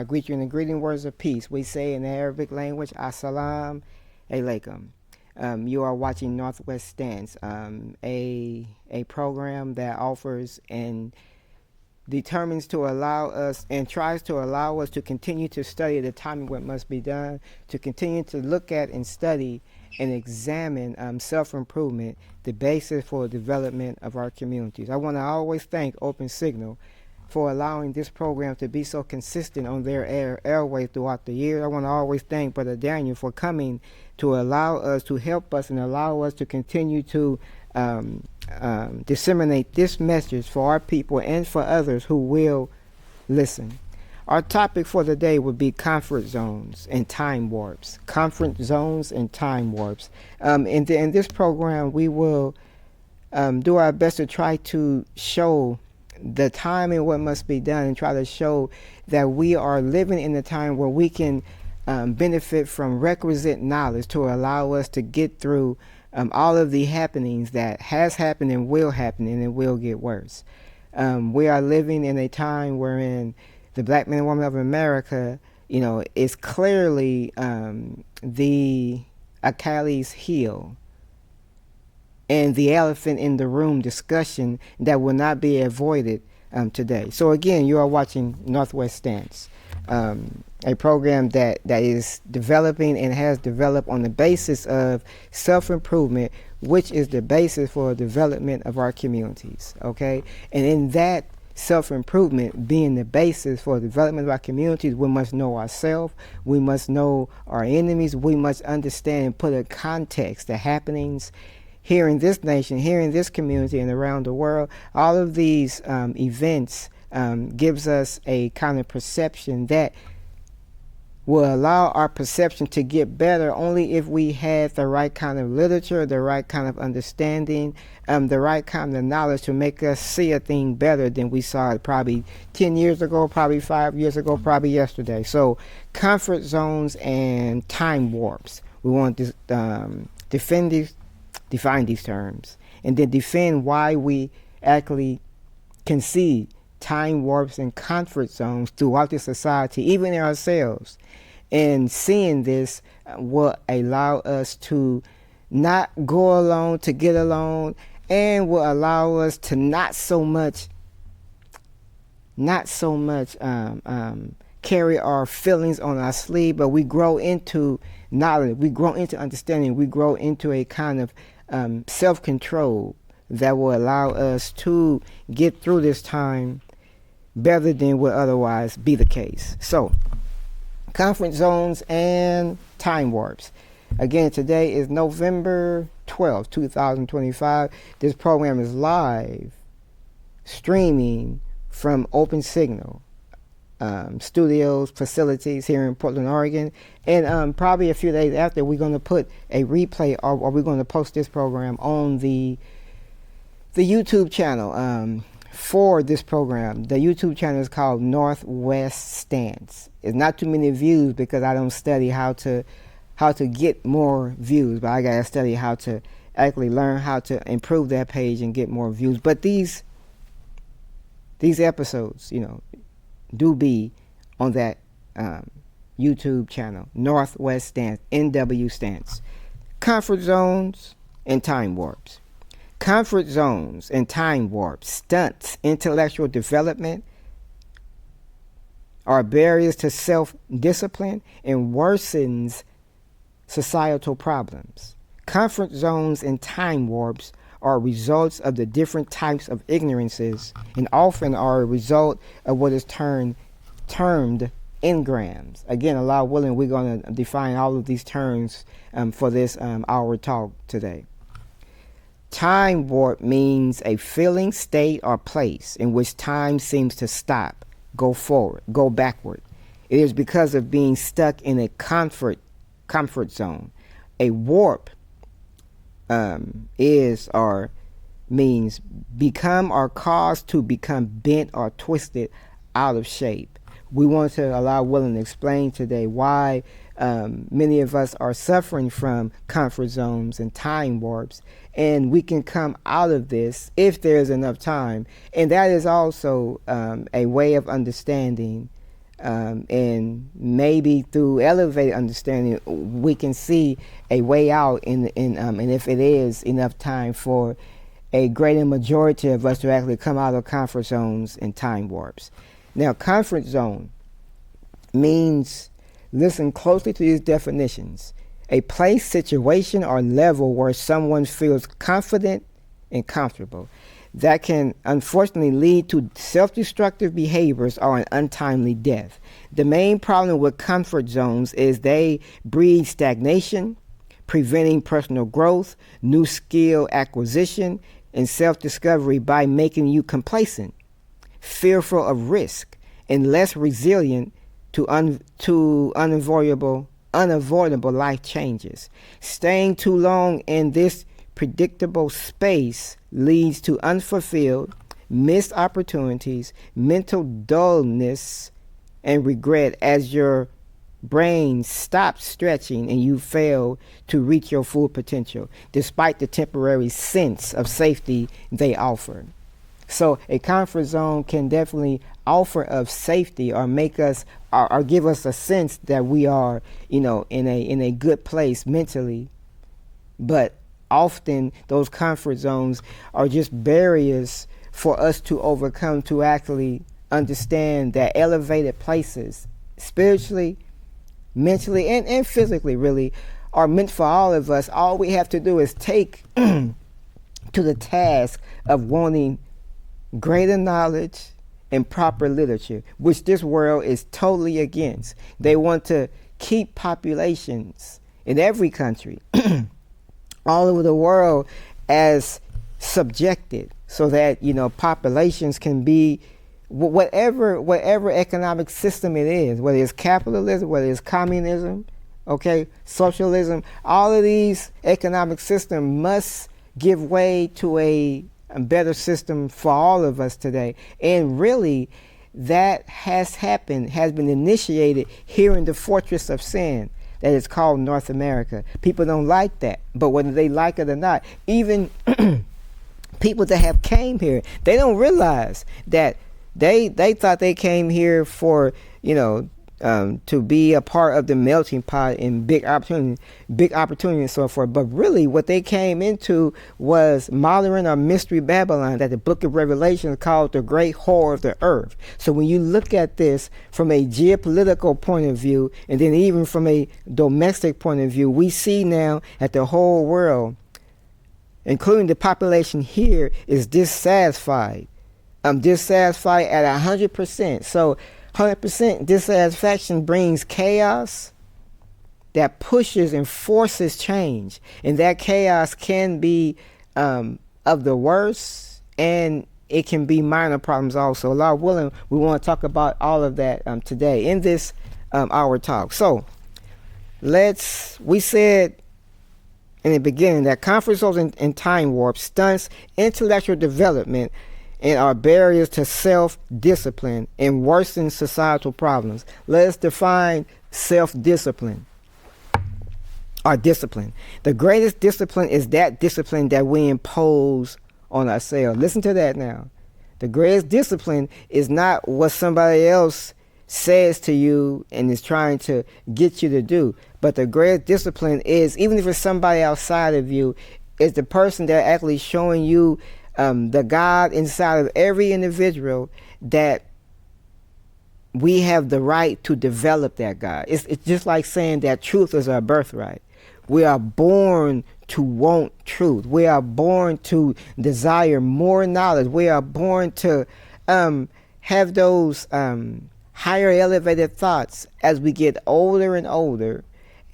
greet you in the greeting words of peace. We say in the Arabic language, Assalamu alaikum. You are watching Northwest Stance, a program that offers and determines to allow us and tries to allow us to continue to study the timing what must be done, to continue to look at and study and examine self-improvement, the basis for the development of our communities. I want to always thank Open Signal for allowing this program to be so consistent on their airway throughout the year. I want to always thank Brother Daniel for coming to allow us, to help us and allow us to continue to disseminate this message for our people and for others who will listen. Our topic for the day would be comfort zones and time warps. Comfort zones and time warps. In this program, we will do our best to try to show the time and what must be done, and try to show that we are living in a time where we can benefit from requisite knowledge to allow us to get through all of the happenings that has happened and will happen, and it will get worse. We are living in a time wherein the black man and woman of America, is clearly the Achilles heel and the elephant in the room discussion that will not be avoided today. So again, you are watching Northwest Stance, a program that is developing and has developed on the basis of self-improvement, which is the basis for the development of our communities, okay? And in that self-improvement being the basis for the development of our communities, we must know ourselves, we must know our enemies, we must understand and put a context, the happenings here in this nation, here in this community, and around the world. All of these events gives us a kind of perception that will allow our perception to get better only if we have the right kind of literature, the right kind of understanding, the right kind of knowledge to make us see a thing better than we saw it probably 10 years ago, probably 5 years ago, probably yesterday. So comfort zones and time warps. We want to define these terms, and then defend why we actually can see time warps and comfort zones throughout the society, even in ourselves. And seeing this will allow us to not go alone, to get along, and will allow us to not so much carry our feelings on our sleeve, but we grow into knowledge, we grow into understanding, we grow into a kind of self-control that will allow us to get through this time better than would otherwise be the case. So, comfort zones and time warps. Again, today is November 12th, 2025. This program is live streaming from Open Signal studios, facilities here in Portland, Oregon. And probably a few days after, we're going to put a replay, or we're going to post this program on the YouTube channel for this program. The YouTube channel is called Northwest Stance. It's not too many views because I don't study how to get more views, but I gotta study how to actually learn how to improve that page and get more views. But these episodes, do be on that YouTube channel, Northwest Stance, NW Stance. Comfort zones and time warps. Comfort zones and time warps stunts intellectual development, are barriers to self-discipline, and worsens societal problems. Comfort zones and time warps are results of the different types of ignorances, and often are a result of what is termed engrams. Again, Allah willing, we're going to define all of these terms for this hour talk today. Time warp means a feeling, state, or place in which time seems to stop, go forward, go backward. It is because of being stuck in a comfort zone. A warp is or means become or cause to become bent or twisted out of shape. We want to allow Willen to explain today why many of us are suffering from comfort zones and time warps, and we can come out of this if there's enough time. And that is also a way of understanding And maybe through elevated understanding, we can see a way out. And if it is enough time for a greater majority of us to actually come out of comfort zones and time warps. Now, comfort zone means, listen closely to these definitions, a place, situation, or level where someone feels confident and comfortable. That can unfortunately lead to self-destructive behaviors or an untimely death. The main problem with comfort zones is they breed stagnation, preventing personal growth, new skill acquisition, and self-discovery by making you complacent, fearful of risk, and less resilient to unavoidable life changes. Staying too long in this predictable space leads to unfulfilled, missed opportunities, mental dullness, and regret as your brain stops stretching and you fail to reach your full potential, despite the temporary sense of safety they offer. So a comfort zone can definitely offer of safety or make us or give us a sense that we are, in a good place mentally. But often those comfort zones are just barriers for us to overcome, to actually understand that elevated places, spiritually, mentally, and physically, really, are meant for all of us. All we have to do is take to the task of wanting greater knowledge and proper literature, which this world is totally against. They want to keep populations in every country all over the world as subjected, so that populations can be whatever economic system it is, whether it's capitalism, whether it's communism, socialism. All of these economic systems must give way to a better system for all of us today. And really, that has been initiated here in the fortress of sin that is called North America. People don't like that, but whether they like it or not, even people that have came here, they don't realize that they thought they came here for to be a part of the melting pot and big opportunity and so forth. But really what they came into was modern or mystery Babylon, that the book of Revelation is called the great whore of the earth. So when you look at this from a geopolitical point of view, and then even from a domestic point of view, we see now that the whole world, including the population here, is dissatisfied. Dissatisfied at 100%. So 100% dissatisfaction brings chaos that pushes and forces change. And that chaos can be of the worst, and it can be minor problems also. Lord willing, we want to talk about all of that today in this hour talk. So we said in the beginning that comfort zones and time warp stunts intellectual development and are barriers to self-discipline and worsen societal problems. Let us define self-discipline or discipline. The greatest discipline is that discipline that we impose on ourselves. Listen to that now. The greatest discipline is not what somebody else says to you and is trying to get you to do, but the greatest discipline is, even if it's somebody outside of you, is the person that actually showing you the God inside of every individual, that we have the right to develop that God. It's just like saying that truth is our birthright. We are born to want truth. We are born to desire more knowledge. We are born to have those higher elevated thoughts as we get older and older.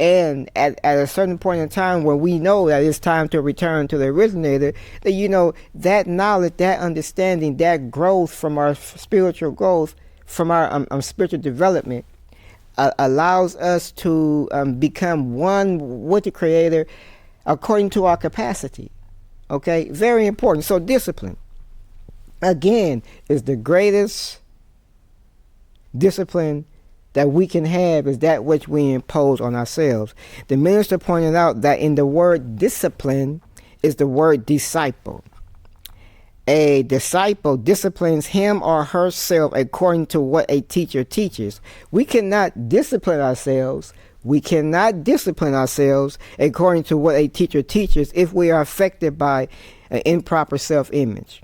And at a certain point in time where we know that it's time to return to the originator, that that knowledge, that understanding, that growth from our spiritual growth, from our spiritual development, allows us to become one with the Creator according to our capacity. Okay, very important. So discipline, again, is the greatest discipline that we can have, is that which we impose on ourselves. The minister pointed out that in the word discipline is the word disciple. A disciple disciplines him or herself according to what a teacher teaches. We cannot discipline ourselves. We cannot discipline ourselves according to what a teacher teaches if we are affected by an improper self-image,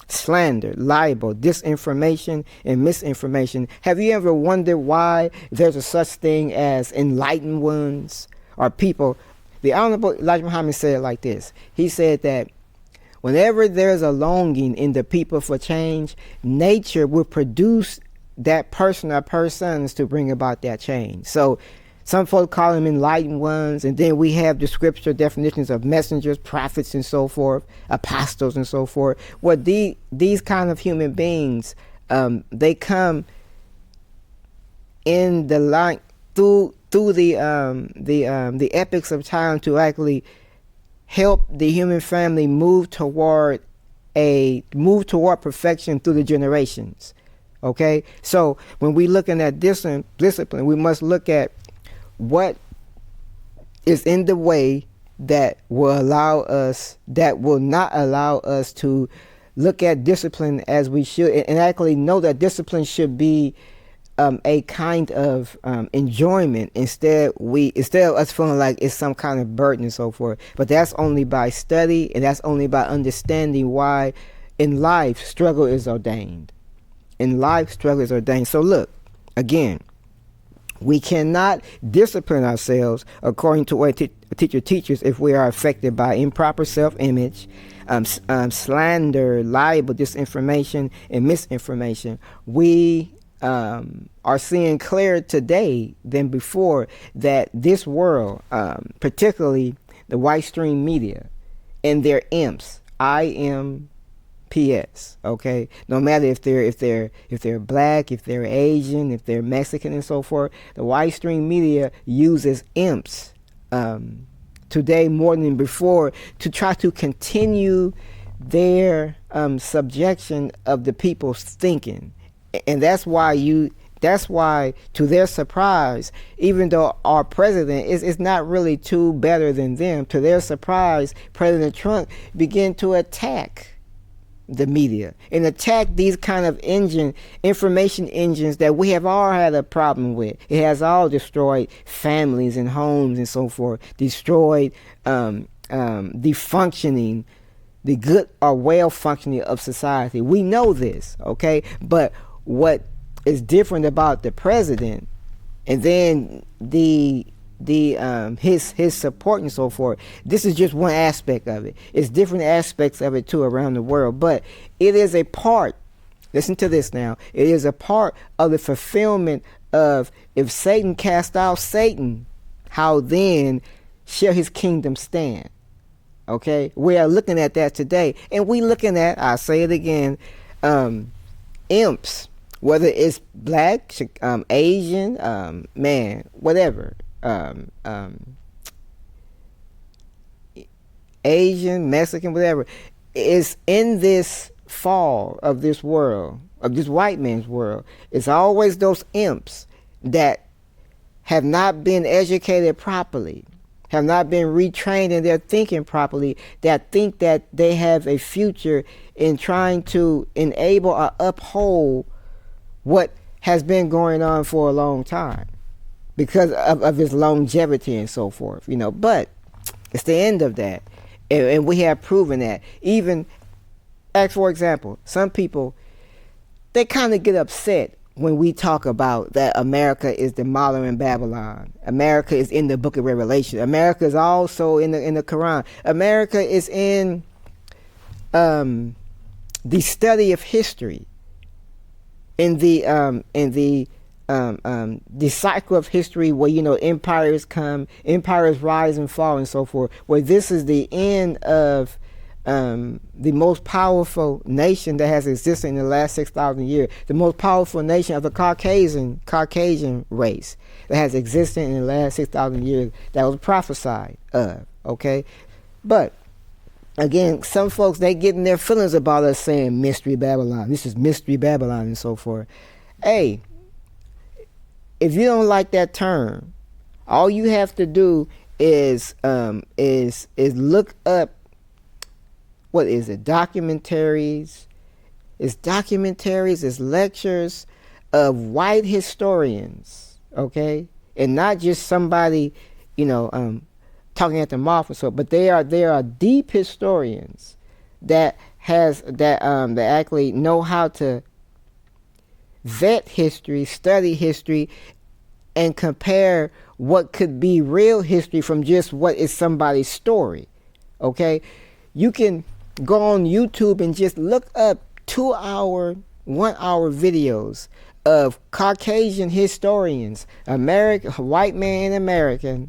slander, libel, disinformation, and misinformation. Have you ever wondered why there's a such thing as enlightened ones or people? The Honorable Elijah Muhammad said it like this. He said that whenever there's a longing in the people for change, nature will produce that person or persons to bring about that change. So some folks call them enlightened ones, and then we have the scripture definitions of messengers, prophets, and so forth, apostles, and so forth. Well, these kind of human beings, they come in the line through the epics of time to actually help the human family move toward perfection through the generations. Okay, so when we looking at discipline, we must look at what is in the way that will not allow us to look at discipline as we should, and actually know that discipline should be a kind of enjoyment instead of us feeling like it's some kind of burden and so forth. But that's only by study, and that's only by understanding why in life struggle is ordained. So look, again, we cannot discipline ourselves according to what a teacher teaches if we are affected by improper self-image, slander, libel, disinformation, and misinformation. We are seeing clearer today than before that this world, particularly the white stream media and their imps, IMPS, okay, no matter if they're black, if they're Asian, if they're Mexican, and so forth, the white stream media uses imps today more than before to try to continue their subjection of the people's thinking. And that's why, to their surprise, even though our president is not really too better than them, to their surprise, President Trump began to attack the media and attack these kind of information engines that we have all had a problem with. It has all destroyed families and homes and so forth, destroyed the functioning, the good or well functioning of society. We know this, okay? But what is different about the president and then his support and so forth, this is just one aspect of it. It's different aspects of it too around the world, but it is a part, listen to this now, it is a part of the fulfillment of, if Satan cast out Satan, how then shall his kingdom stand? Okay, we are looking at that today, and we looking at, I'll say it again, imps, whether it's black, Asian, whatever, Asian, Mexican, whatever, is in this fall of this world, of this white man's world. It's always those imps that have not been educated properly, have not been retrained in their thinking properly, that think that they have a future in trying to enable or uphold what has been going on for a long time because of its longevity and so forth, but it's the end of that. And we have proven that. Even, as for example, some people, they kind of get upset when we talk about that America is the modern Babylon. America is in the book of Revelation. America is also in the Quran. America is in the study of history, in the cycle of history where empires come, empires rise and fall and so forth, where this is the end of the most powerful nation that has existed in the last 6,000 years, the most powerful nation of the Caucasian race that has existed in the last 6,000 years, that was prophesied of, okay? But again, some folks, they getting their feelings about us saying Mystery Babylon. This is Mystery Babylon and so forth. Hey, if you don't like that term, all you have to do is look up what is it, documentaries. It's lectures of white historians, okay? And not just somebody, talking at the mouth or so, but they are deep historians that actually know how to vet history, study history, and compare what could be real history from just what is somebody's story. Okay? You can go on YouTube and just look up 2-hour, 1-hour videos of Caucasian historians, white men in America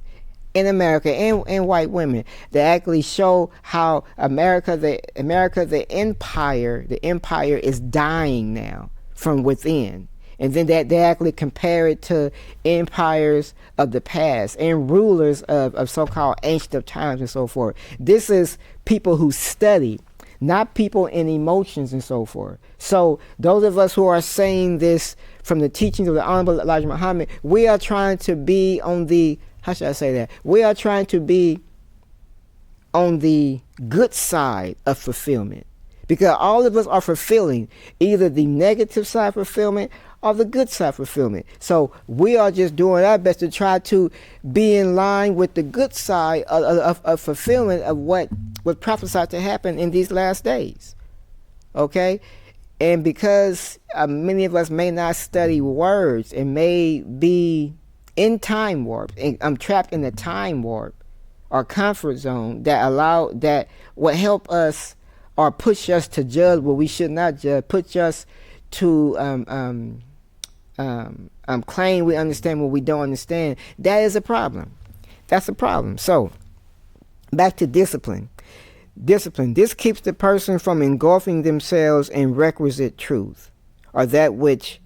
and white women, that actually show how the empire is dying now from within. And then they actually compare it to empires of the past and rulers of so-called ancient times and so forth. This is people who study, not people in emotions and so forth. So those of us who are saying this from the teachings of the Honorable Elijah Muhammad, we are trying to be on the, how should I say that? We are trying to be on the good side of fulfillment. Because all of us are fulfilling either the negative side fulfillment or the good side fulfillment. So we are just doing our best to try to be in line with the good side of fulfillment of what was prophesied to happen in these last days. Okay? And because many of us may not study words and may be in time warp, and I'm trapped in a time warp or comfort zone that will help us or push us to judge what we should not judge, push us to claim we understand what we don't understand. That is a problem. That's a problem. So, back to discipline. Discipline. This keeps the person from engulfing themselves in requisite truth, or that which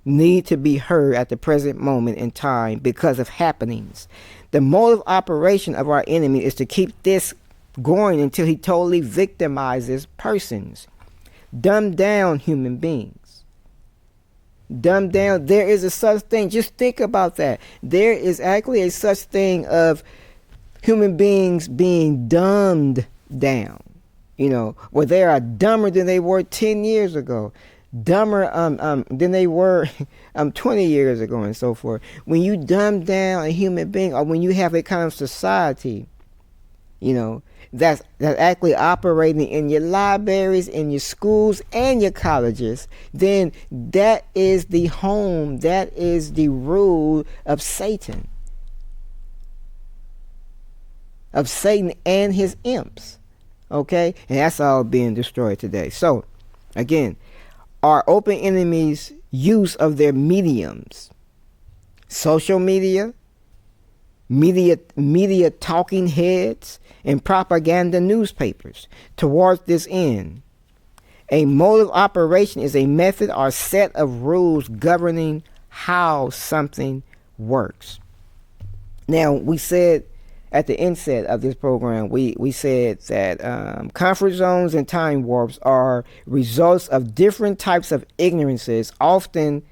need to be heard at the present moment in time because of happenings. The mode of operation of our enemy is to keep this going until he totally victimizes persons. Dumb down human beings. Dumb down. There is a such thing. Just think about that. There is actually a such thing of human beings being dumbed down. Where they are dumber than they were 10 years ago. Dumber than they were 20 years ago and so forth. When you dumb down a human being, or when you have a kind of society, that's actually operating in your libraries, in your schools, and your colleges, then that is the home, that is the rule of Satan. Of Satan and his imps. Okay? And that's all being destroyed today. So, again, our open enemies' use of their mediums, social media talking heads, and propaganda newspapers towards this end. A mode of operation is a method or set of rules governing how something works. Now, we said at the inset of this program, we said that comfort zones and time warps are results of different types of ignorances, often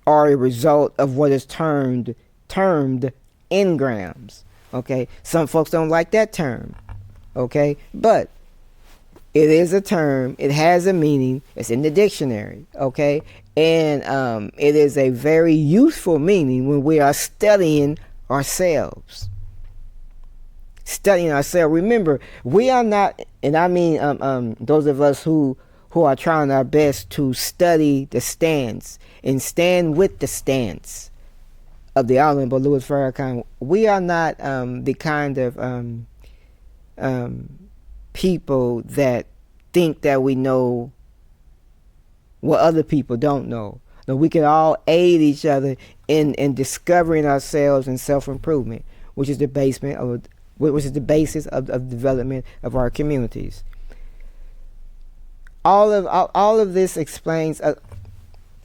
are a result of what is termed engrams. Okay, some folks don't like that term. Okay, but it is a term. It has a meaning. It's in the dictionary. Okay, and it is a very useful meaning when we are studying ourselves. Studying ourselves. Remember, we are not, and I mean those of us who are trying our best to study the stance and stand with the stance of the Honorable Louis Farrakhan. We are not the kind of people that think that we know what other people don't know. No, we can all aid each other in discovering ourselves and self-improvement, which is the basis of development of our communities. All of this explains.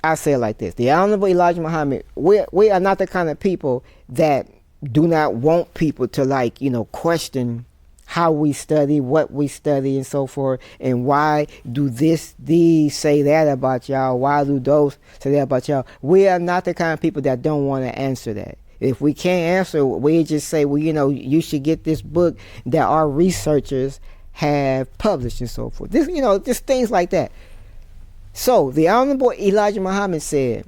I say it like this: the Honorable Elijah Muhammad, we are not the kind of people that do not want people to question how we study, what we study, and so forth, and why do these say that about y'all? Why do those say that about y'all? We are not the kind of people that don't want to answer that. If we can't answer, we just say, well, you should get this book that our researchers have published and so forth. This, just things like that. So the Honorable Elijah Muhammad said,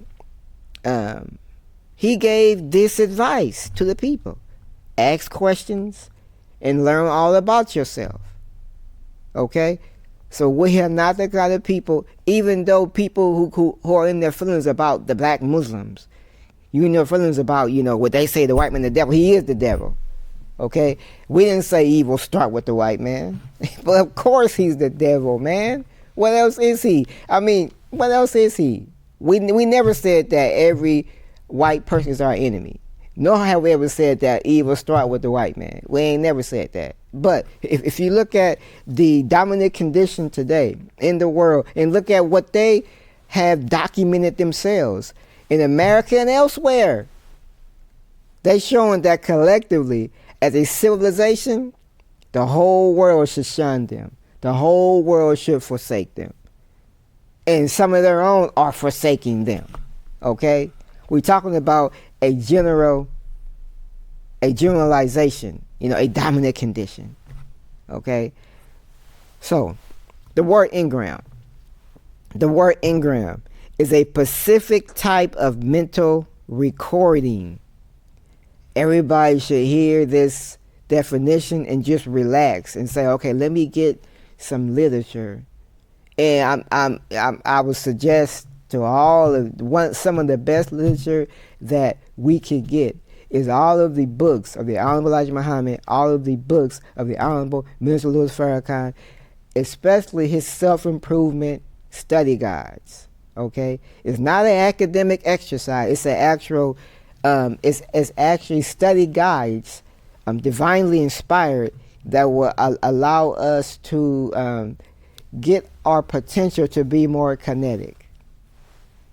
he gave this advice to the people: ask questions and learn all about yourself. Okay? So we are not the kind of people, even though people who are in their feelings about the black Muslims, you in your feelings about, what they say, the white man, the devil. He is the devil. Okay? We didn't say evil start with the white man. But of course he's the devil, man. What else is he? I mean, what else is he? We never said that every white person is our enemy. Nor have we ever said that evil start with the white man. We ain't never said that. But if you look at the dominant condition today in the world and look at what they have documented themselves in America and elsewhere, they showing that collectively as a civilization, the whole world should shun them. The whole world should forsake them. And some of their own are forsaking them. Okay? We're talking about a generalization, a dominant condition. Okay? So, the word engram. The word engram is a specific type of mental recording. Everybody should hear this definition and just relax and say, okay, let me get some literature. And I would suggest to all of some of the best literature that we could get is all of the books of the Honorable Elijah Muhammad, all of the books of the Honorable Minister Louis Farrakhan, especially his self-improvement study guides. Okay, it's not an academic exercise. It's an actual, it's actually study guides, divinely inspired, that will allow us to get our potential to be more kinetic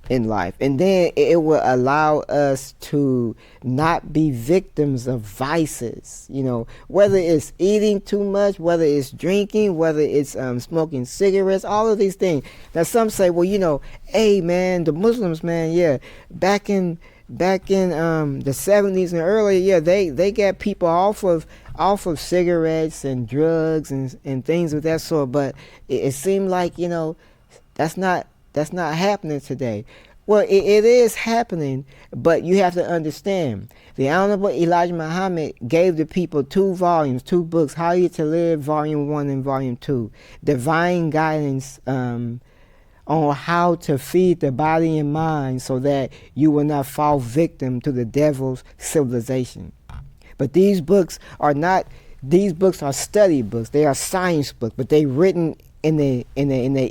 in life. And then it will allow us to not be victims of vices, whether it's eating too much, whether it's drinking, whether it's smoking cigarettes, all of these things. Now some say, well, hey man, the Muslims, man, yeah, back in the 70s and earlier, yeah, they got people off of cigarettes and drugs and things of that sort. But it seemed like, that's not happening today. Well, it is happening, but you have to understand. The Honorable Elijah Muhammad gave the people 2 volumes, 2 books, How You to Live, Volume 1 and Volume 2. Divine guidance on how to feed the body and mind so that you will not fall victim to the devil's civilization. But these books are study books. They are science books, but they're written in a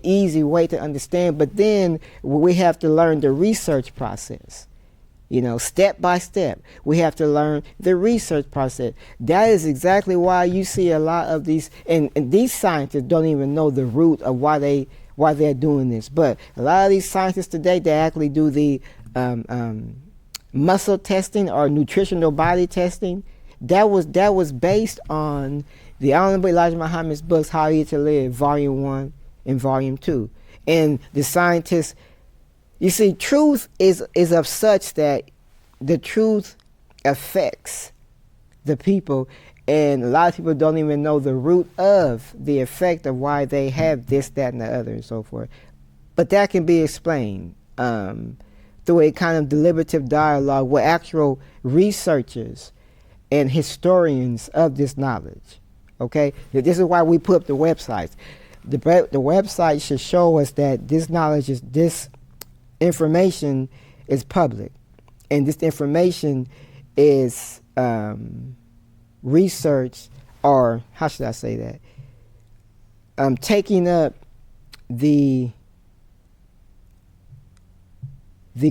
easy way to understand. But then we have to learn the research process. Step by step, we have to learn the research process. That is exactly why you see a lot of these, and these scientists don't even know the root of why they're doing this. But a lot of these scientists today, they actually do the muscle testing or nutritional body testing. That was based on the Honorable Elijah Muhammad's books, How You to Live, Volume 1 and Volume 2. And the scientists, you see, truth is of such that the truth affects the people, and a lot of people don't even know the root of the effect of why they have this, that, and the other, and so forth. But that can be explained through a kind of deliberative dialogue with actual researchers and historians of this knowledge. Okay? This is why we put up the websites. The website should show us that this knowledge this information is public, and this information is research, or how should I say that? Taking up the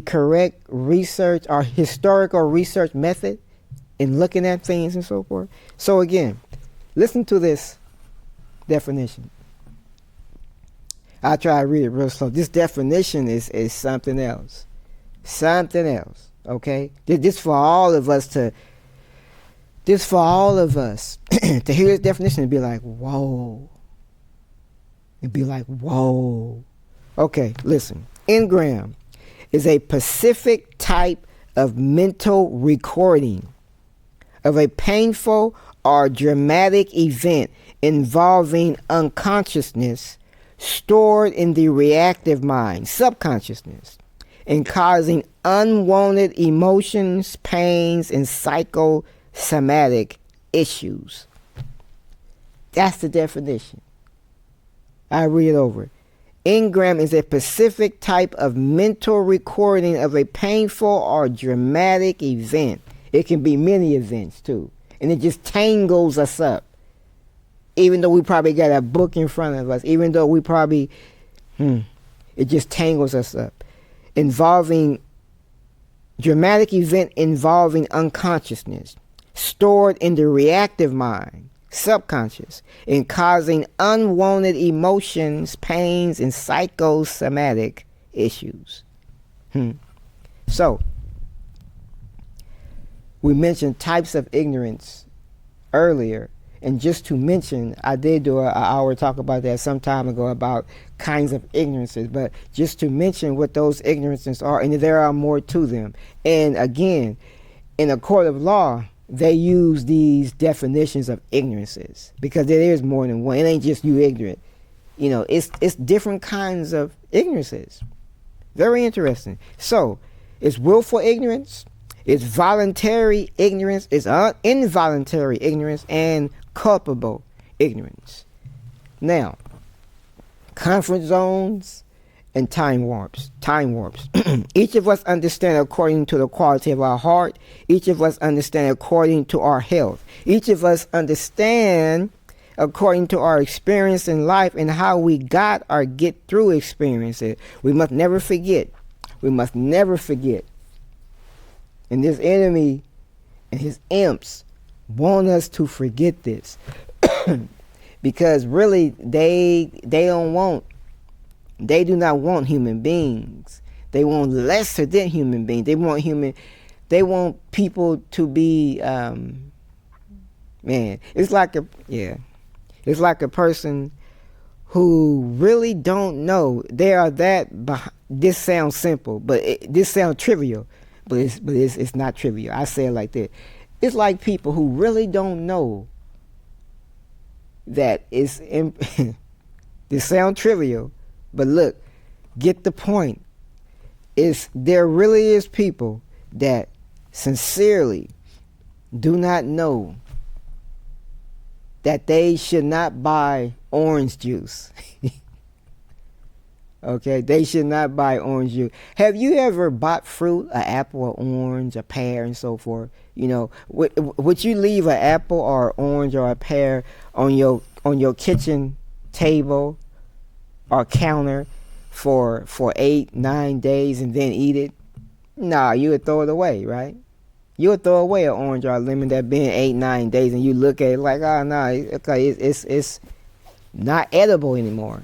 correct research or historical research method in looking at things and so forth. So again, listen to this definition. I try to read it real slow. This definition is something else. Something else. Okay? This for all of us to hear this definition and be like, whoa. And be like, whoa. Okay, listen. Engram is a specific type of mental recording of a painful or dramatic event involving unconsciousness stored in the reactive mind, subconsciousness, and causing unwanted emotions, pains, and psychosomatic issues. That's the definition. I read it over. Engram is a specific type of mental recording of a painful or dramatic event. It can be many events too. And it just tangles us up. Even though we probably got a book in front of us, even though we probably, it just tangles us up. Dramatic event involving unconsciousness, stored in the reactive mind, subconscious, and causing unwanted emotions, pains, and psychosomatic issues. So, we mentioned types of ignorance earlier, and just to mention, I did do an hour talk about that some time ago about kinds of ignorances, but just to mention what those ignorances are, and there are more to them. And again, in a court of law, they use these definitions of ignorances because there is more than one. It ain't just you ignorant. You know, it's different kinds of ignorances. Very interesting. So, it's willful ignorance, it's voluntary ignorance, it's involuntary ignorance, and culpable ignorance. Now, comfort zones and time warps. Each of us understand according to the quality of our heart. Each of us understand according to our health. Each of us understand according to our experience in life and how we got or get through experiences. We must never forget. And this enemy and his imps want us to forget this. Because really they do not want human beings. They want lesser than human beings. They want people to be it's like a person who really don't know they are that this sounds simple, but this sounds trivial, but it's not trivial. I say it like that. It's like people who really don't know that it's this sounds trivial, but look, get the point. There really is people that sincerely do not know that they should not buy orange juice. Okay, they should not buy orange juice. Have you ever bought fruit, an apple, an orange, a pear, and so forth? You know, would you leave an apple or orange or a pear on your kitchen table or counter for 8-9 days and then eat it? Nah, you would throw it away, right? You would throw away an orange or a lemon that been 8-9 days, and you look at it like, oh no, okay, it's not edible anymore.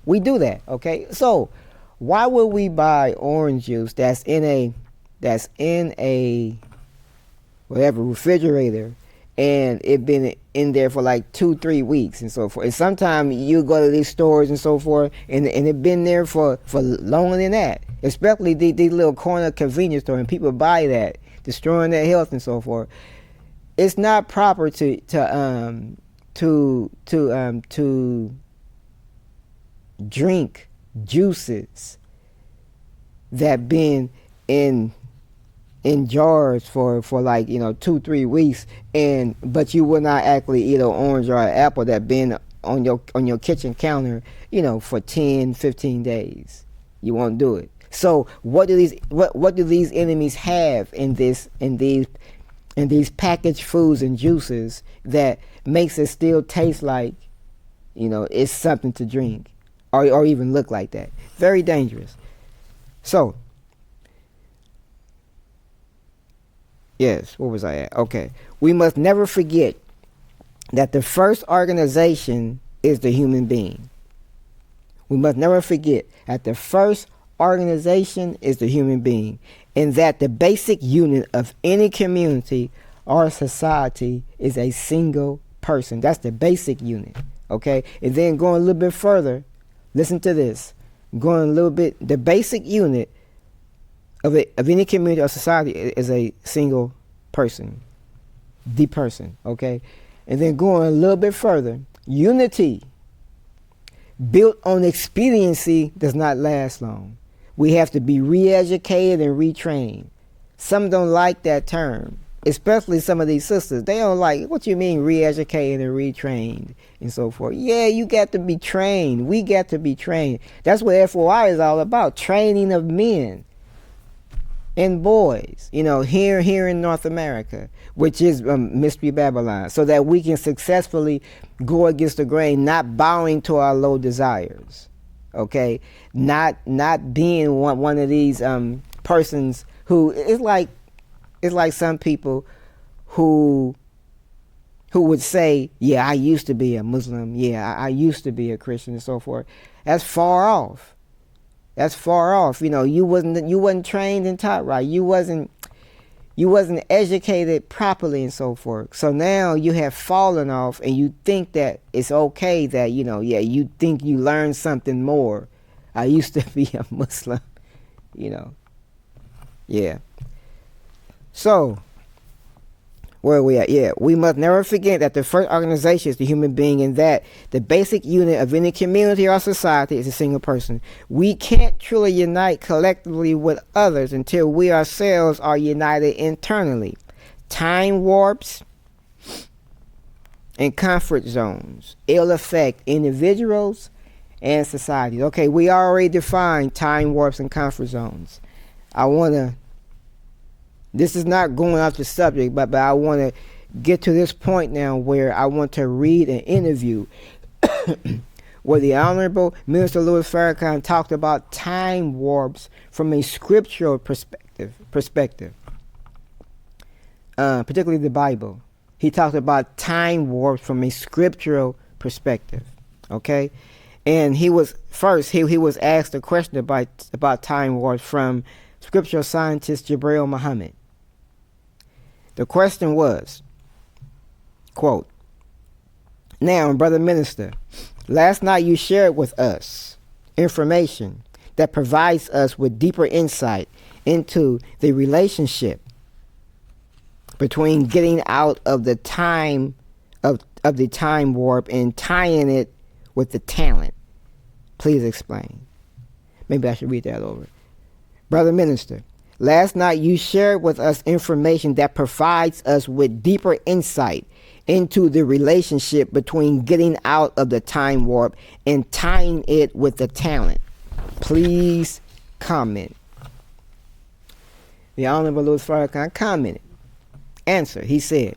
We do that, okay? So why would we buy orange juice that's in a whatever refrigerator, and it been in there for like 2-3 weeks and so forth? And sometimes you go to these stores and so forth, and it been there for longer than that. Especially these little corner convenience store, and people buy that, destroying their health and so forth. It's not proper to drink juices that been in jars for like 2-3 weeks, but you will not actually eat an orange or an apple that been on your kitchen counter for 10-15 days. You won't do it. So what do these enemies have in these packaged foods and juices that makes it still taste like it's something to drink? Or even look like that. Very dangerous. So, yes, what was I at? Okay. We must never forget that the first organization is the human being. We must never forget that the first organization is the human being, and that the basic unit of any community or society is a single person. That's the basic unit. Okay? And then going a little bit further, listen to this. Going a little bit, the basic unit of any community or society is a single person, the person, okay? And then going a little bit further, unity built on expediency does not last long. We have to be re-educated and retrained. Some don't like that term, especially some of these sisters. They don't like, what you mean re-educated and retrained and so forth? Yeah, you got to be trained. We got to be trained. That's what FOI is all about, training of men and boys, here in North America, which is Mystery Babylon, so that we can successfully go against the grain, not bowing to our low desires, okay? Not being one of these persons who it's like some people who would say, yeah, I used to be a Muslim, yeah, I used to be a Christian and so forth. That's far off. That's far off. You wasn't trained and taught right. You wasn't educated properly and so forth. So now you have fallen off, and you think that it's okay that you think you learned something more. I used to be a Muslim, yeah. So where are we at? Yeah, we must never forget that the first organization is the human being, and that the basic unit of any community or society is a single person. We can't truly unite collectively with others until we ourselves are united internally. Time warps and comfort zones ill affect individuals and societies. Okay, we already defined time warps and comfort zones. This is not going off the subject, but I want to get to this point now where I want to read an interview where the Honorable Minister Louis Farrakhan talked about time warps from a scriptural perspective, particularly the Bible. He talked about time warps from a scriptural perspective, okay? And he was asked a question about time warps from scriptural scientist Jibril Muhammad. The question was, quote, "Now, Brother Minister, last night you shared with us information that provides us with deeper insight into the relationship between getting out of the time of the time warp and tying it with the talent. Please explain." Maybe I should read that over. Brother Minister, last night you shared with us information that provides us with deeper insight into the relationship between getting out of the time warp and tying it with the talent. Please comment. The Honorable Louis Farrakhan commented. Answer, he said,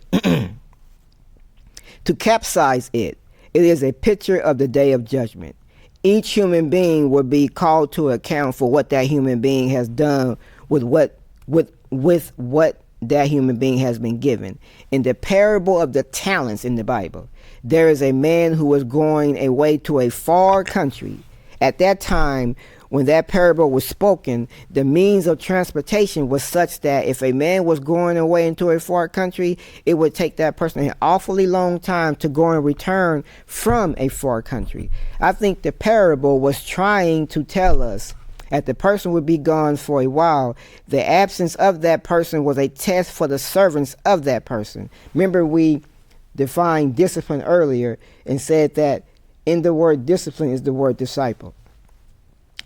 "To capsize it, it is a picture of the day of judgment. Each human being will be called to account for what that human being has done with what that human being has been given. In the parable of the talents in the Bible, there is a man who was going away to a far country. At that time, when that parable was spoken, the means of transportation was such that if a man was going away into a far country, it would take that person an awfully long time to go and return from a far country. I think the parable was trying to tell us that the person would be gone for a while. The absence of that person was a test for the servants of that person. Remember, we defined discipline earlier and said that in the word discipline is the word disciple.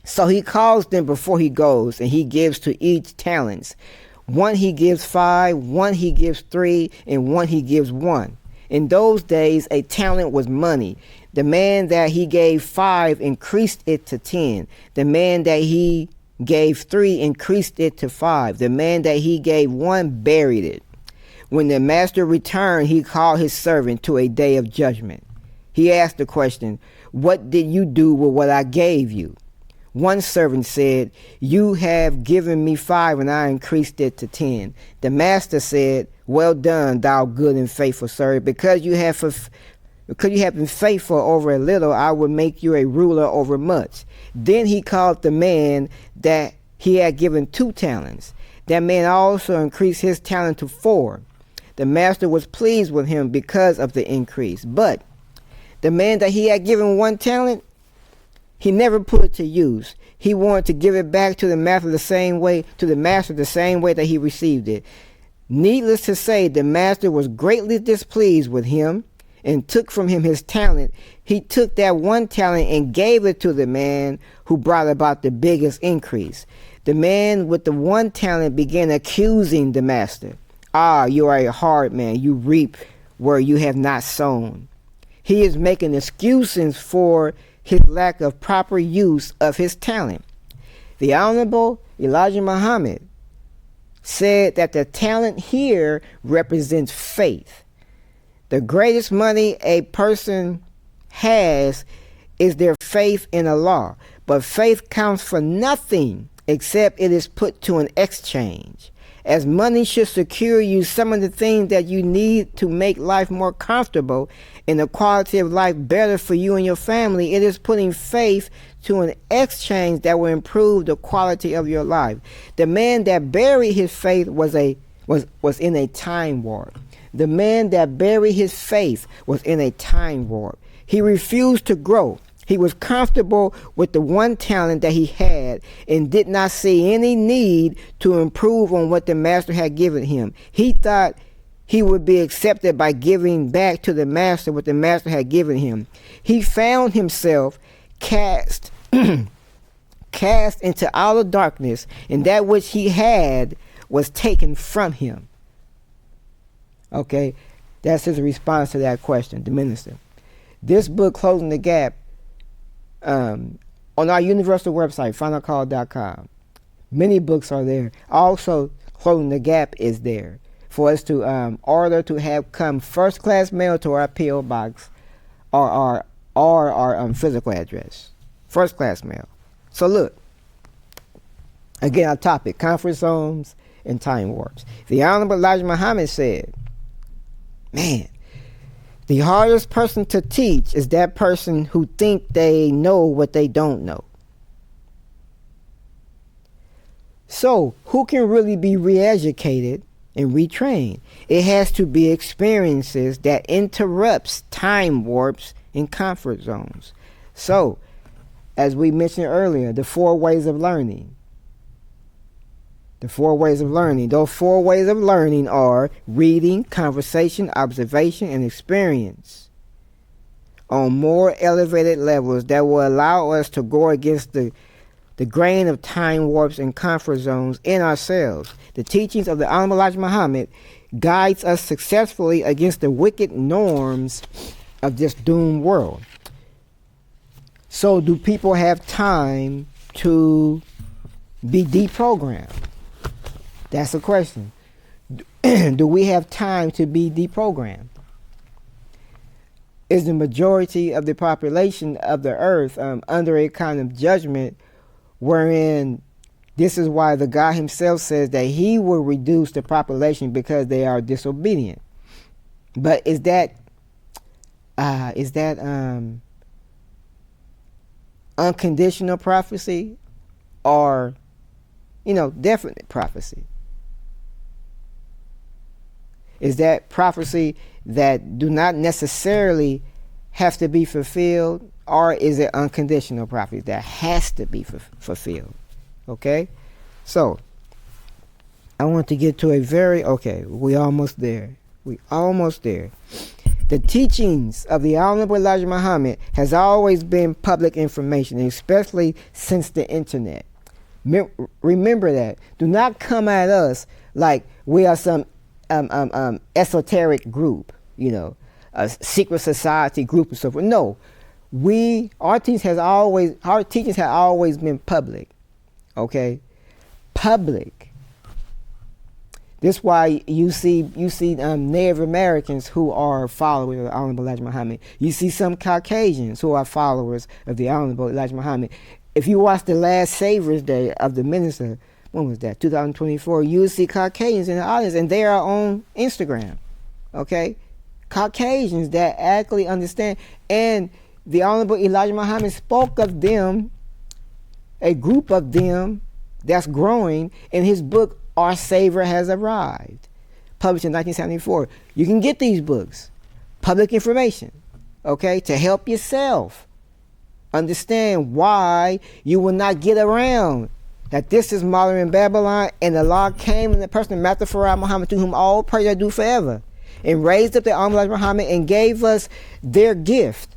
So he calls them before he goes, and he gives to each talents. One he gives 5, one he gives 3, and one he gives 1. In those days, a talent was money. The man that he gave 5 increased it to 10. The man that he gave 3 increased it to 5. The man that he gave 1 buried it. When the master returned, he called his servant to a day of judgment. He asked the question, "What did you do with what I gave you?" One servant said, "You have given me 5, and I increased it to 10. The master said, "Well done, thou good and faithful servant. Because you have been faithful over a little, I will make you a ruler over much." Then he called the man that he had given 2 talents. That man also increased his talent to 4. The master was pleased with him because of the increase. But the man that he had given 1 talent, He never put it to use. He wanted to give it back to the master the same way that he received it. Needless to say, the master was greatly displeased with him and took from him his talent. He took that one talent and gave it to the man who brought about the biggest increase. The man with the one talent began accusing the master. Ah, you are a hard man. You reap where you have not sown. He is making excuses for his lack of proper use of his talent. The Honorable Elijah Muhammad said that the talent here represents faith. The greatest money a person has is their faith in Allah, but faith counts for nothing except it is put to an exchange. As money should secure you some of the things that you need to make life more comfortable and the quality of life better for you and your family, it is putting faith to an exchange that will improve the quality of your life. The man that buried his faith was in a time warp. The man that buried his faith was in a time warp. He refused to grow. He was comfortable with the one talent that he had and did not see any need to improve on what the master had given him. He thought he would be accepted by giving back to the master what the master had given him. He found himself cast into outer darkness, and that which he had was taken from him. Okay, that's his response to that question, the minister. This book, Closing the Gap, on our universal website, finalcall.com. Many books are there. Also, Closing the Gap is there for us to order to have come first class mail to our P.O. box or our physical address. First class mail. So look, again, our topic, comfort zones and time warps. The Honorable Elijah Muhammad said, man, the hardest person to teach is that person who think they know what they don't know. So, who can really be re-educated and retrained? It has to be experiences that interrupts time warps and comfort zones. So, as we mentioned earlier, the 4 ways of learning. The 4 ways of learning. Those 4 ways of learning are reading, conversation, observation, and experience on more elevated levels that will allow us to go against the grain of time warps and comfort zones in ourselves. The teachings of the Honorable Elijah Muhammad guides us successfully against the wicked norms of this doomed world. So do people have time to be deprogrammed? That's the question. Do we have time to be deprogrammed? Is the majority of the population of the earth under a kind of judgment wherein this is why the God himself says that he will reduce the population because they are disobedient? But is that unconditional prophecy or, definite prophecy? Is that prophecy that do not necessarily have to be fulfilled, or is it unconditional prophecy that has to be fulfilled? Okay? So, I want to get to we almost there. The teachings of the Honorable Elijah Muhammad has always been public information, especially since the internet. Remember that. Do not come at us like we are some esoteric group, a secret society group and so forth. No, our teachings have always been public. Okay, public. This is why you see Native Americans who are followers of the Honorable Elijah Muhammad. You see some Caucasians who are followers of the Honorable Elijah Muhammad. If you watch the last Savers Day of the minister, when was that? 2024. You see Caucasians in the audience, and they are on Instagram. Okay, Caucasians that actually understand. And the Honorable Elijah Muhammad spoke of them, a group of them that's growing in his book, Our Savior Has Arrived, published in 1974. You can get these books, public information, okay, to help yourself. understand why you will not get around that this is modern Babylon, and the law came in the person of Master Farah Muhammad, to whom all praise are due forever, and raised up the arm of Muhammad and gave us their gift.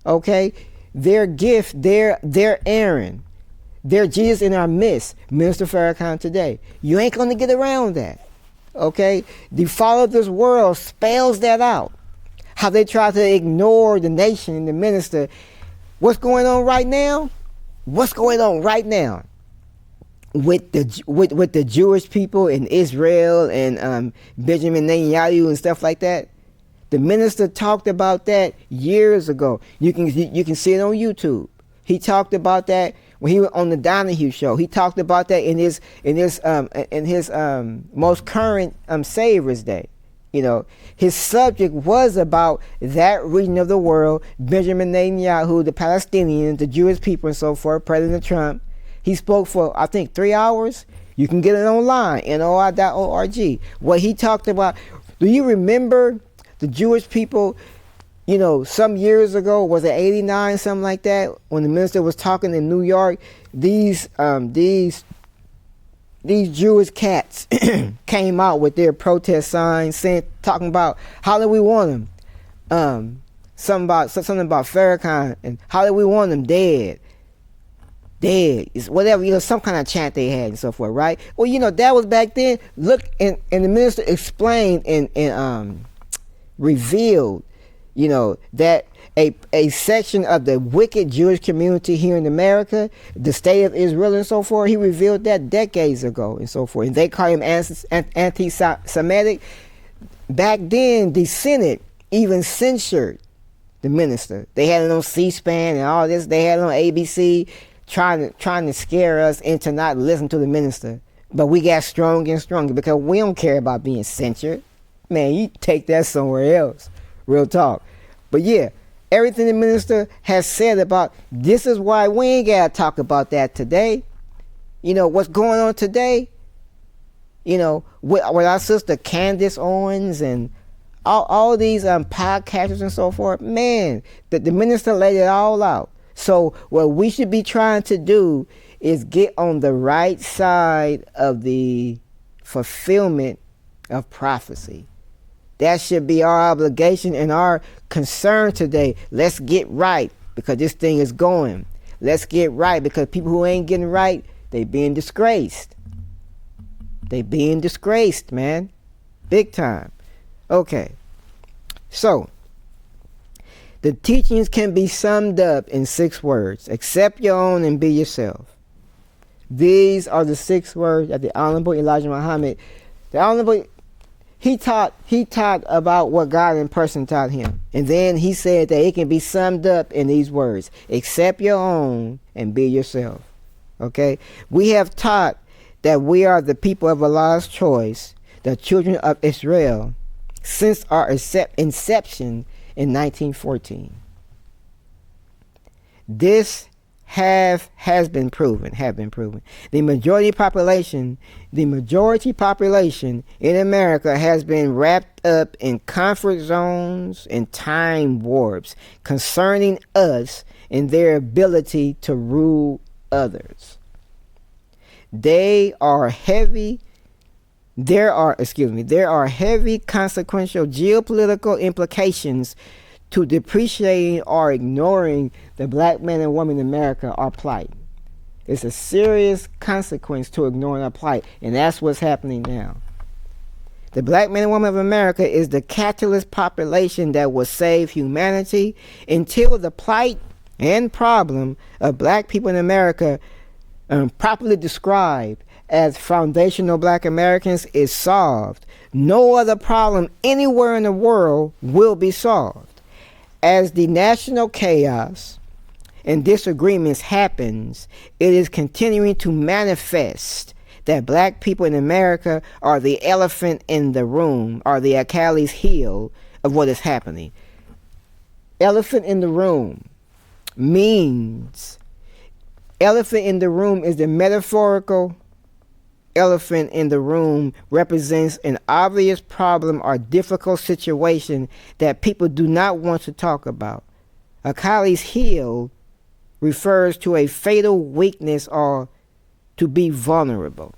Okay? Their gift, their Aaron, their Jesus in our midst, Minister Farrakhan today. You ain't going to get around that. Okay? The fall of this world spells that out. How they try to ignore the nation and the minister. What's going on right now? What's going on right now with the Jewish people in Israel and Benjamin Netanyahu and stuff like that? The minister talked about that years ago. You can see it on YouTube. He talked about that when he was on the Donahue show. He talked about that in his most current Savior's Day. You know, his subject was about that region of the world, Benjamin Netanyahu, the Palestinians, the Jewish people, and so forth, President Trump. He spoke for, I think, 3 hours. You can get it online, NOI.org. What he talked about, do you remember the Jewish people, you know, some years ago, was it 89, something like that, when the minister was talking in New York, these Jewish cats came out with their protest signs, talking about how do we want them, something about Farrakhan, and how do we want them dead, it's whatever, you know, some kind of chant they had and so forth, right? Well, you know, that was back then. Look, and the minister explained and revealed, you know, that a section of the wicked Jewish community here in America, the state of Israel and so forth, he revealed that decades ago and so forth. And they call him anti-Semitic. Back then, the Senate even censored the minister. They had it on C-SPAN and all this. They had it on ABC, trying to scare us into not listening to the minister. But we got stronger and stronger because we don't care about being censored. Man, you take that somewhere else. Real talk. But yeah, everything the minister has said about this is why we ain't got to talk about that today. You know, what's going on today, you know, with our sister Candace Owens and all these podcasters and so forth, man, the minister laid it all out. So what we should be trying to do is get on the right side of the fulfillment of prophecy. That should be our obligation and our concern today. Let's get right because this thing is going. Let's get right because people who ain't getting right, they being disgraced. They being disgraced, man. Big time. Okay. So, the teachings can be summed up in 6 words. Accept your own and be yourself. These are the 6 words that the Honorable Elijah Muhammad, he taught about what God in person taught him. And then he said that it can be summed up in these words. Accept your own and be yourself. Okay? We have taught that we are the people of Allah's choice, the children of Israel, since our inception in 1914. This has been proven. The majority population in America has been wrapped up in comfort zones and time warps concerning us and their ability to rule others. There are heavy consequential geopolitical implications to depreciating or ignoring the black man and woman in America, our plight. It's a serious consequence to ignoring our plight, and that's what's happening now. The black man and woman of America is the catalyst population that will save humanity until the plight and problem of black people in America, properly described as foundational black Americans, is solved. No other problem anywhere in the world will be solved. As the national chaos and disagreements happens, it is continuing to manifest that black people in America are the elephant in the room, are the Achilles heel of what is happening. Elephant in the room means, elephant in the room is the metaphorical elephant in the room, represents an obvious problem or difficult situation that people do not want to talk about. Achilles heel refers to a fatal weakness or to be vulnerable.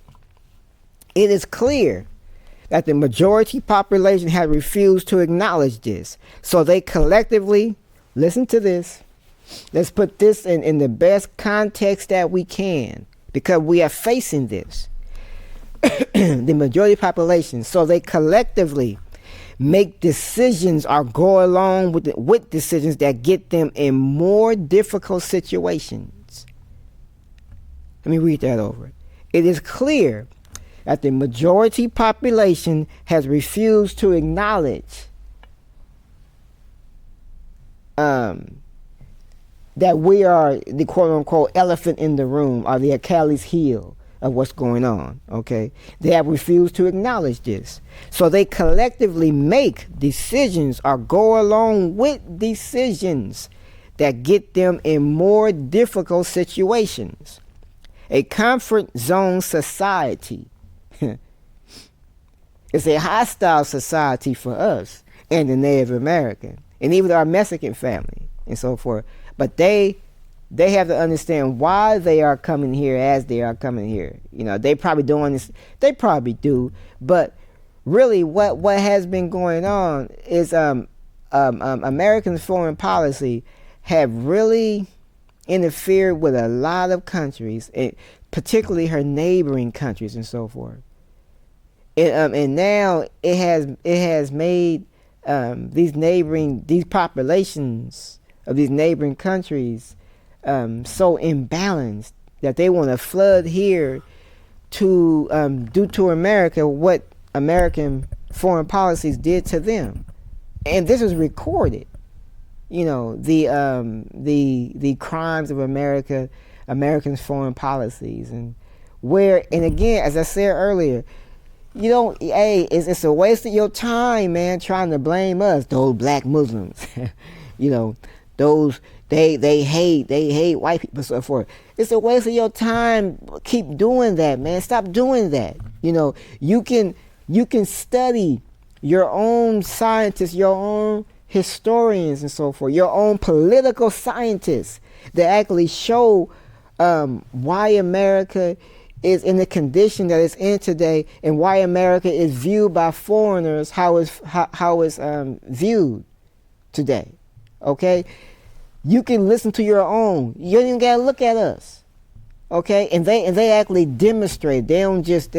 It is clear that the majority population has refused to acknowledge this. So they collectively, listen to this, let's put this in the best context that we can, because we are facing this. The majority population, so they collectively make decisions or go along with decisions that get them in more difficult situations. Let me read that over. It is clear that the majority population has refused to acknowledge that we are the quote-unquote elephant in the room, or the Achilles heel of what's going on, okay? They have refused to acknowledge this. So they collectively make decisions or go along with decisions that get them in more difficult situations. A comfort zone society is a hostile society for us and the Native American, and even our Mexican family and so forth. But they have to understand why they are coming here as they are coming here. You know, they probably doing this. They probably do. But really, what has been going on is American foreign policy have really interfered with a lot of countries, particularly her neighboring countries and so forth. And now it has made these populations of these neighboring countries so imbalanced that they want to flood here to do to America what American foreign policies did to them. And this is recorded. You know, the crimes of Americans' foreign policies, and again, as I said earlier, you don't, it's a waste of your time, man, trying to blame us, those black Muslims. You know, those they hate white people, so forth. It's a waste of your time. Keep doing that, man. Stop doing that. You know, you can study your own scientists, your own historians and so forth, your own political scientists that actually show why America is in the condition that it's in today, and why America is viewed by foreigners how it's viewed today. Okay, you can listen to your own. You don't even gotta look at us. Okay, and they actually demonstrate. They don't just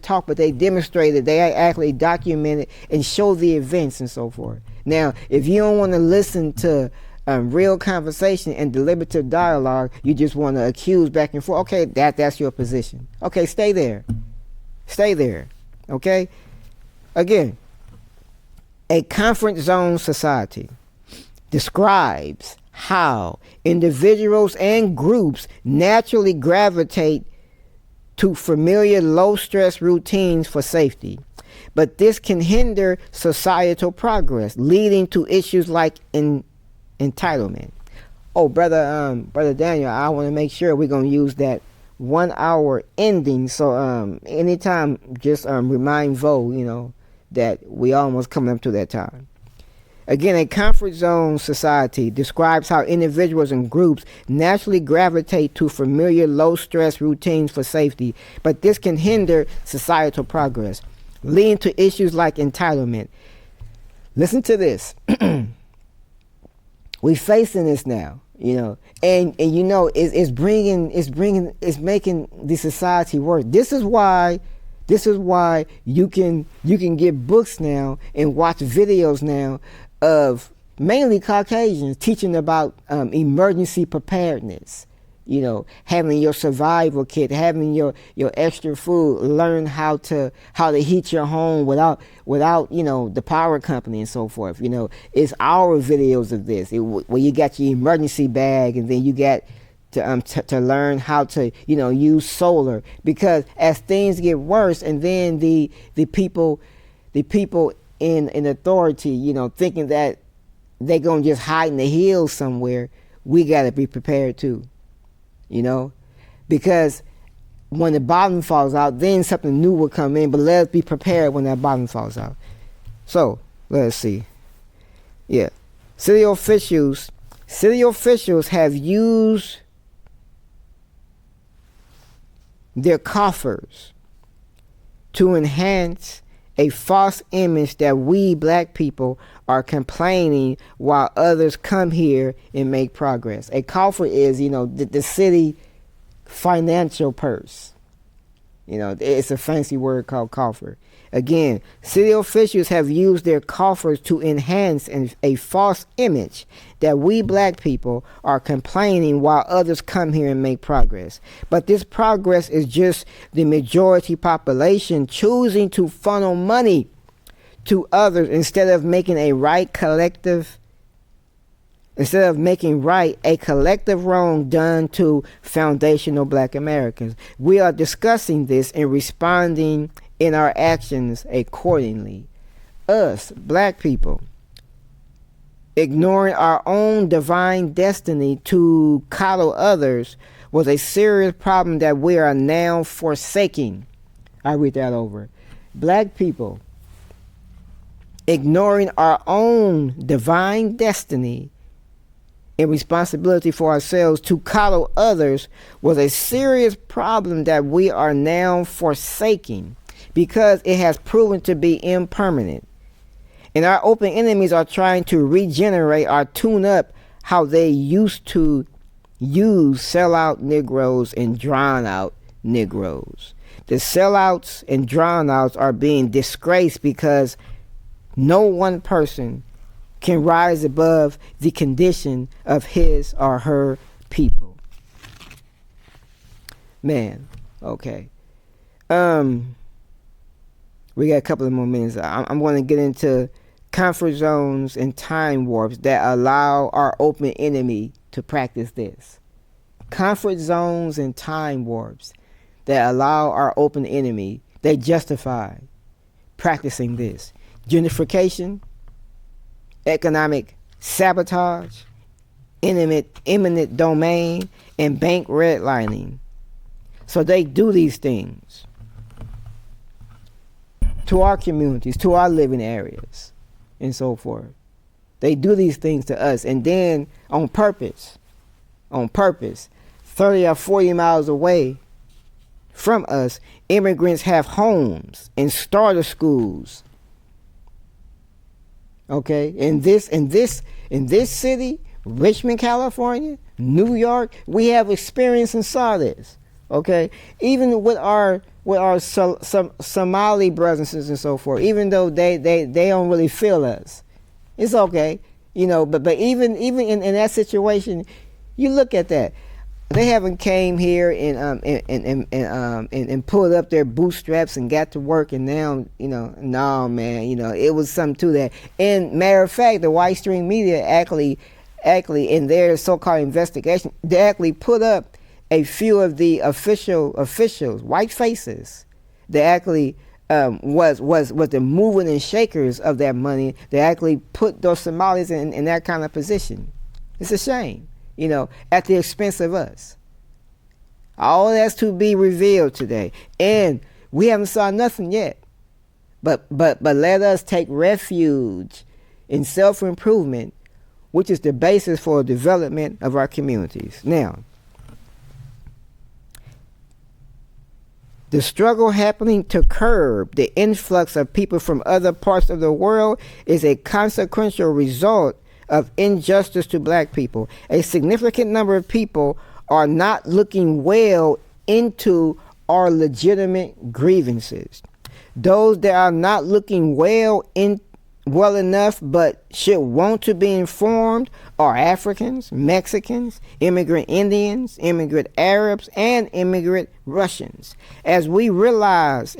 talk, but they demonstrate it. They actually document it and show the events and so forth. Now, if you don't want to listen to real conversation and deliberative dialogue, you just want to accuse back and forth. Okay, that's your position. Okay, stay there. Stay there. Okay? Again, a comfort zone society describes how individuals and groups naturally gravitate to familiar low-stress routines for safety. But this can hinder societal progress, leading to issues like entitlement. Oh, brother Daniel, I want to make sure we're going to use that 1 hour ending. So anytime, just remind Vo, you know, that we almost coming up to that time. Again, a comfort zone society describes how individuals and groups naturally gravitate to familiar low-stress routines for safety, but this can hinder societal progress, leading to issues like entitlement. Listen to this. We're facing this now, you know, and you know, it's making the society worse. This is why you can get books now and watch videos now of mainly Caucasians teaching about emergency preparedness. You know, having your survival kit, having your extra food, learn how to heat your home without you know, the power company and so forth. You know, it's our videos of this where you got your emergency bag, and then you get to learn how to, you know, use solar, because as things get worse, and then the people in authority, you know, thinking that they're gonna just hide in the hills somewhere, we gotta be prepared too. You know, because when the bottom falls out, then something new will come in, but let's be prepared when that bottom falls out. So let's see. Yeah, city officials have used their coffers to enhance a false image that we black people are complaining while others come here and make progress. A coffer is, the city financial purse. It's a fancy word called coffer. Again, city officials have used their coffers to enhance a false image that we black people are complaining while others come here and make progress. But this progress is just the majority population choosing to funnel money to others instead of making a collective wrong done to foundational black Americans. We are discussing this and responding in our actions accordingly. Us, black people, ignoring our own divine destiny to coddle others was a serious problem that we are now forsaking. I read that over. Black people, ignoring our own divine destiny and responsibility for ourselves to coddle others was a serious problem that we are now forsaking because it has proven to be impermanent. And our open enemies are trying to regenerate or tune up how they used to use sellout Negroes and drown out Negroes. The sellouts and drown outs are being disgraced because no one person can rise above the condition of his or her people. Man, okay. We got a couple of more minutes. I'm going to get into comfort zones and time warps that allow our open enemy to practice this. Comfort zones and time warps that allow our open enemy, they justify practicing this. Gentrification, economic sabotage, eminent domain, and bank redlining. So they do these things to our communities, to our living areas, and so forth. They do these things to us, and then on purpose, 30 or 40 miles away from us, immigrants have homes and starter schools. Okay, in this city, Richmond, California, New York, we have experienced and saw this. Okay, even with our Somali brothers and so forth, even though they don't really feel us, it's okay, But even in that situation, you look at that. They haven't came here and pulled up their bootstraps and got to work, and now no, man, it was something to that. And matter of fact, the white stream media actually in their so-called investigation, they actually put up a few of the officials, white faces, that actually was the movers and shakers of that money. They actually put those Somalis in that kind of position. It's a shame, at the expense of us. All that's to be revealed today, and we haven't saw nothing yet. But let us take refuge in self-improvement, which is the basis for development of our communities. Now, the struggle happening to curb the influx of people from other parts of the world is a consequential result of injustice to black people. A significant number of people are not looking well into our legitimate grievances. Those that are not looking well enough but should want to be informed are Africans, Mexicans, immigrant Indians, immigrant Arabs, and immigrant Russians. Before we realize,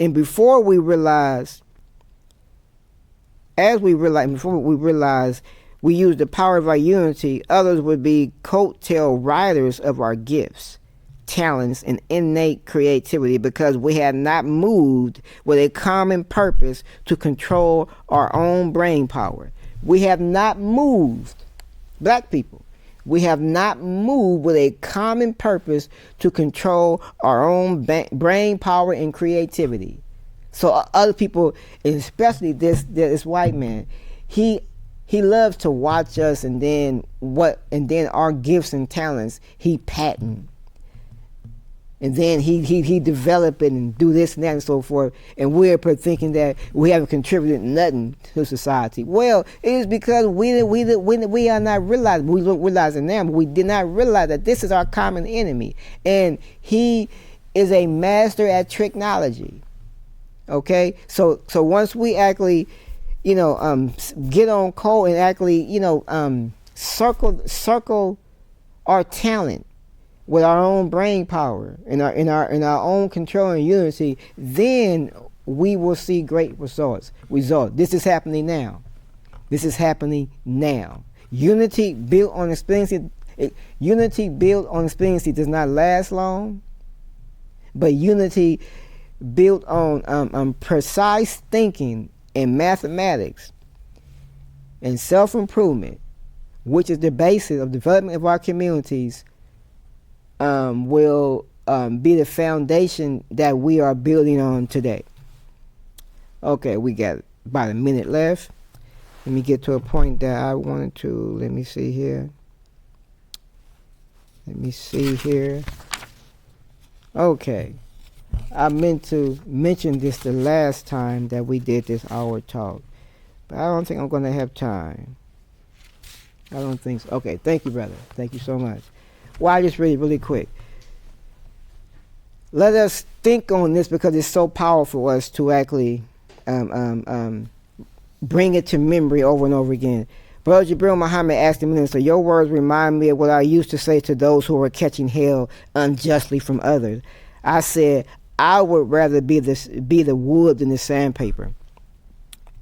we use the power of our unity, others would be coattail riders of our gifts, talents, and innate creativity, because we have not moved with a common purpose to control our own brain power. We have not moved, black people, we have not moved with a common purpose to control our own brain power and creativity. So other people, especially this white man, he loves to watch us, and then our gifts and talents he patent. And then he develop it and do this and that and so forth. And we're thinking that we haven't contributed nothing to society. Well, it is because we are not realizing, we don't realize it now, but we did not realize that this is our common enemy. And he is a master at technology. Okay? So once we actually, get on code and actually, circle our talent with our own brain power, in our own control and unity, then we will see great results. This is happening now. Unity built on experience. Unity built on experience does not last long, but unity built on precise thinking and mathematics and self-improvement, which is the basis of development of our communities, will be the foundation that we are building on today. Okay, we got about a minute left. Let me get to a point that I wanted to. Let me see here. Okay. I meant to mention this the last time that we did this hour talk, but I don't think I'm going to have time. I don't think so. Okay, thank you, brother. Thank you so much. Well, I just read it really quick. Let us think on this because it's so powerful for us to actually bring it to memory over and over again. Brother Jibril Muhammad asked the minister, your words remind me of what I used to say to those who were catching hell unjustly from others. I said, I would rather be the wood than the sandpaper.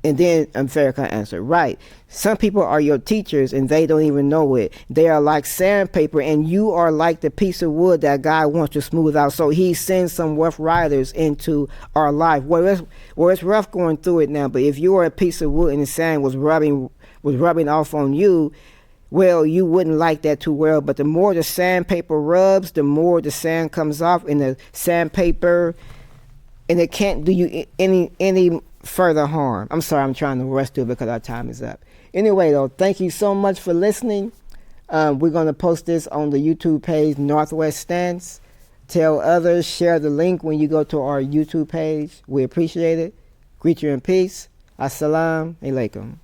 And then Farrakhan answered, right. Some people are your teachers and they don't even know it. They are like sandpaper and you are like the piece of wood that God wants to smooth out. So he sends some rough riders into our life. Well, it's rough going through it now, but if you were a piece of wood and the sand was rubbing off on you, well, you wouldn't like that too well. But the more the sandpaper rubs, the more the sand comes off in the sandpaper, and it can't do you any further harm. I'm sorry, I'm trying to rush through it because our time is up. Anyway, though, thank you so much for listening. We're going to post this on the YouTube page, Northwest Stance. Tell others, share the link when you go to our YouTube page. We appreciate it. Greet you in peace. Assalamu alaikum.